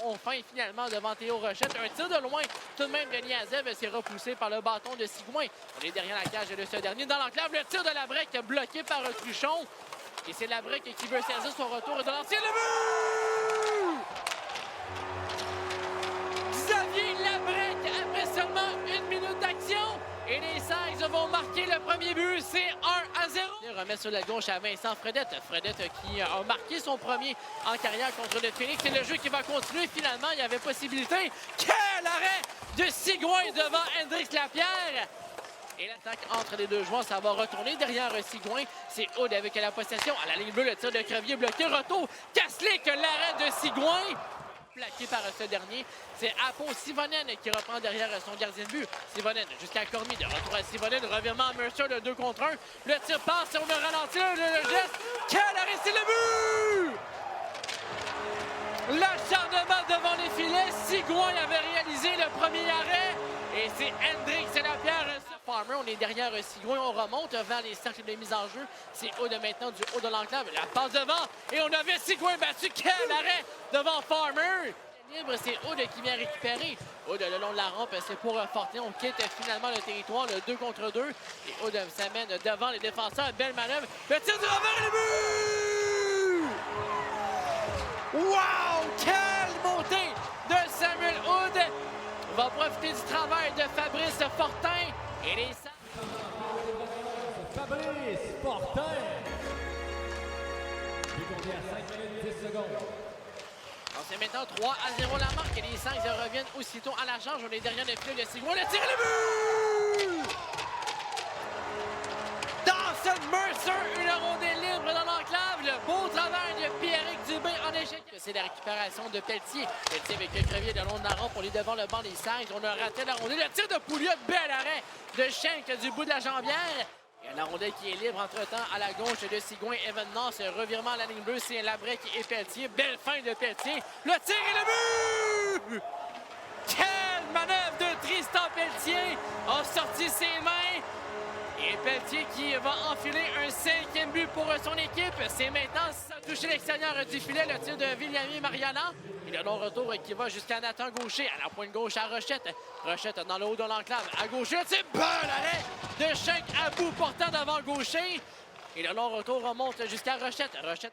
ont faim finalement devant Théo Rochette. Un tir de loin, tout de même de Niazev s'est repoussé par le bâton de Sigouin. On est derrière la cage de ce dernier dans l'enclave. Le tir de Labrec bloqué par Truchon. Et c'est Labrec qui veut saisir son retour de l'ancien. Le but! Xavier Labrec après seulement 1 minute d'action. Et les Sags vont marquer le premier but, c'est 1-0. Il remet sur la gauche à Vincent Fredette. Fredette qui a marqué son premier en carrière contre le Phoenix. C'est le jeu qui va continuer. Finalement, il y avait possibilité. Quel arrêt de Sigouin devant Hendrix Lapierre. Et l'attaque entre les deux joueurs, ça va retourner derrière Sigouin. C'est Aude avec la possession. À la ligne bleue, le tir de Crevier bloqué. Retour, Kaslik, l'arrêt de Sigouin. Plaqué par ce dernier, c'est Apo Sivonen qui reprend derrière son gardien de but. Sivonen jusqu'à Cormier, de retour à Sivonen, revirement à Mercer, le 2 contre 1. Le tir passe, on va ralentir le geste. Quel arrêt, c'est le but! L'acharnement devant les filets. Sigouin avait réalisé le premier arrêt. Et c'est Hendrix Lapierre. Farmer, on est derrière Sigouin, on remonte vers les cercles de mise en jeu. C'est Aude maintenant du haut de l'enclave. La passe devant et on avait Sigouin battu. Quel arrêt devant Farmer! Libre, c'est Aude qui vient récupérer. Aude le long de la rampe, c'est pour Fortin. On quitte finalement le territoire, le 2 contre 2. Et Aude s'amène devant les défenseurs. Belle manœuvre. Le tir du revers et le but! Wow! Quelle montée de Samuel Aude! On va profiter du travail de Fabrice Fortin. Et les Fabrice Fortin. Décompté à 5 minutes 10 secondes. C'est maintenant 3-0 la marque et les Sags reviennent aussitôt à la charge. On est derrière le filet de Sigouin. Le tir et le but! Dawson Mercer, une rondelle libre dans l'enclave. Le beau travail de Pierrick Dubé en échec. C'est la récupération de Pelletier. Pelletier avec Crevier de long de la rampe. On est devant le banc des Sags. On a raté la rondelle. Le tir de Pouliot, bel arrêt de Schenk du bout de la jambière. Et la rondelle qui est libre entre-temps à la gauche de Sigouin. Evan Nance, revirement à la ligne bleue, c'est Labrec et Pelletier. Belle fin de Pelletier. Le tir et le but! Quelle manœuvre de Tristan Pelletier a sorti ses mains. Et Pelletier qui va enfiler un 5e but pour son équipe. C'est maintenant toucher l'extérieur du filet, le tir de Viliami Mariana. Et le long retour qui va jusqu'à Nathan Gaucher, à la pointe gauche à Rochette. Rochette dans le haut de l'enclave. À Gaucher, c'est bon l'arrêt de Schenk à bout portant devant Gaucher. Et le long retour remonte jusqu'à Rochette. Rochette